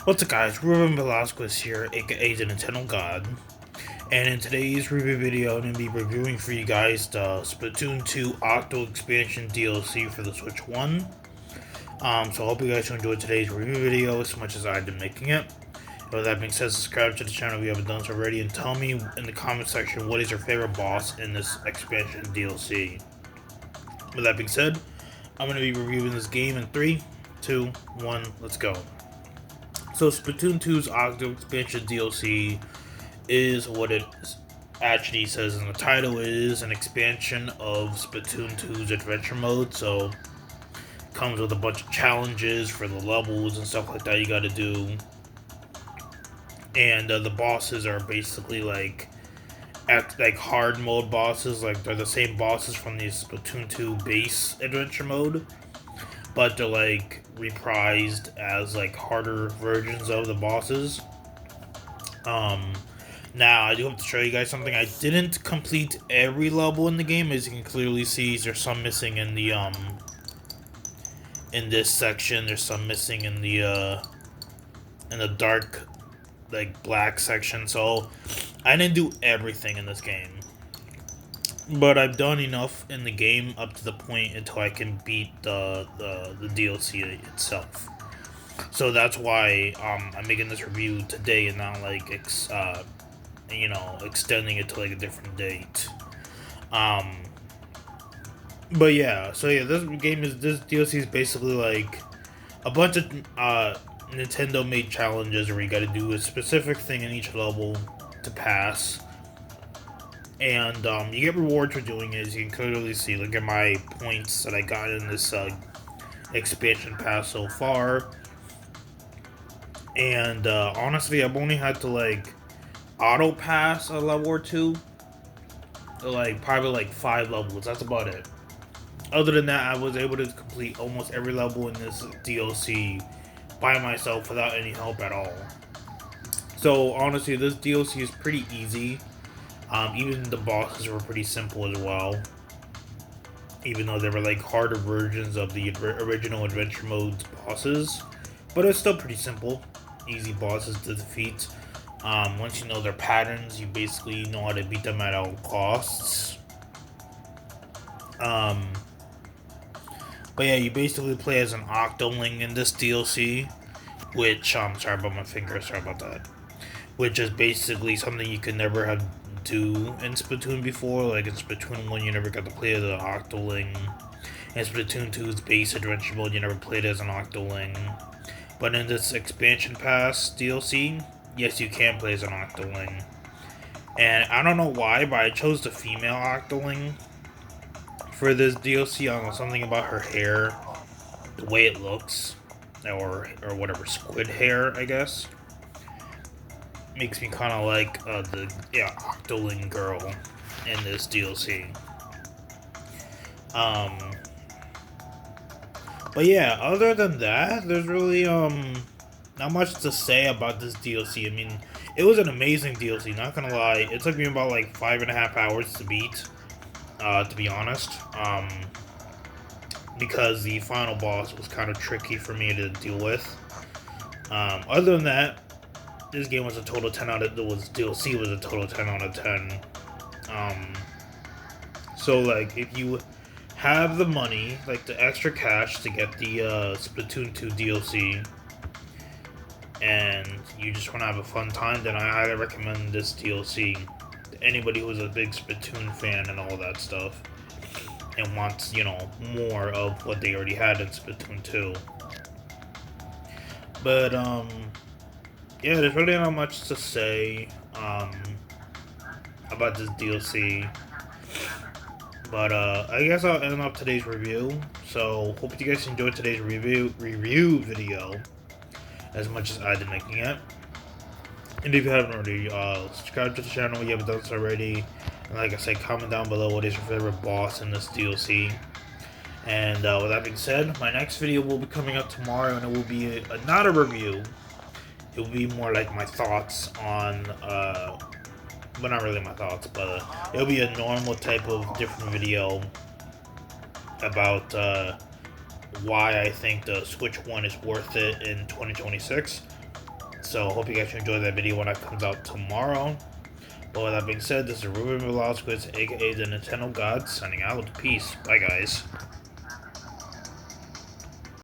What's up guys, Ruben Velasquez here, aka the Nintendo God, and in today's review video I'm going to be reviewing for you guys the Splatoon 2 Octo expansion DLC for the Switch 1. So I hope you guys enjoyed today's review video as much as I did making it. With that being said, subscribe to the channel if you haven't done so already, and tell me in the comment section what is your favorite boss in this expansion DLC. With that being said, I'm going to be reviewing this game in 3, 2, 1, let's go. So Splatoon 2's Octo expansion DLC is what it actually says in the title. It is an expansion of Splatoon 2's adventure mode, so it comes with a bunch of challenges for the levels and stuff like that you gotta do. And the bosses are basically like hard mode bosses, like they're the same bosses from the Splatoon 2 base adventure mode, but they're like reprised as like harder versions of the bosses. Now I do have to show you guys something. I didn't complete every level in the game, as you can clearly see. There's some missing in the in this section. There's some missing in the dark, like black section. So I didn't do everything in this game, but I've done enough in the game up to the point until I can beat the DLC itself. So that's why I'm making this review today and not like extending it to like a different date. But yeah, so yeah, this DLC is basically like a bunch of Nintendo made challenges where you got to do a specific thing in each level to pass. And you get rewards for doing it, as you can clearly see. Look at my points that I got in this expansion pass so far. And honestly, I've only had to like auto pass a level or two, like probably like 5 levels. That's about it. Other than that, I was able to complete almost every level in this DLC by myself without any help at all. So honestly, this DLC is pretty easy. Even the bosses were pretty simple as well, even though they were like harder versions of the original adventure mode's bosses. But it's still pretty simple, easy bosses to defeat. Once you know their patterns, you basically know how to beat them at all costs. But yeah, you basically play as an Octoling in this DLC, which, sorry about my finger, sorry about that. Which is basically something you could never have do in Splatoon before. Like in Splatoon 1, you never got to play as an Octoling. In Splatoon 2's base adventure mode, you never played as an Octoling. But in this expansion pass DLC, yes, you can play as an Octoling. And I don't know why, but I chose the female Octoling for this DLC. I don't know, something about her hair, the way it looks, or whatever, squid hair, I guess, makes me kind of like the Octoling girl in this DLC. But yeah, other than that, there's really not much to say about this DLC. I mean, it was an amazing DLC, not gonna lie. It took me about like 5.5 hours to beat, to be honest. Because the final boss was kind of tricky for me to deal with. Other than that, this game was a total 10 out of DLC was a total 10 out of 10. So like if you have the money, like the extra cash to get the Splatoon 2 DLC, and you just want to have a fun time, then I highly recommend this DLC to anybody who's a big Splatoon fan and all that stuff, and wants, more of what they already had in Splatoon 2. But, yeah, there's really not much to say, about this DLC. But, I guess I'll end up today's review. So, hope you guys enjoyed today's review video as much as I did making it. And if you haven't already, subscribe to the channel if you haven't done so already. And like I said, comment down below what is your favorite boss in this DLC. And with that being said, my next video will be coming up tomorrow, and it will be not a review. It will be more like my thoughts on, but not really my thoughts, but it'll be a normal type of different video about why I think the Switch 1 is worth it in 2026. So I hope you guys enjoy that video when it comes out tomorrow. But with that being said, this is Ruben Velasquez, aka the Nintendo God, signing out. Peace. Bye, guys.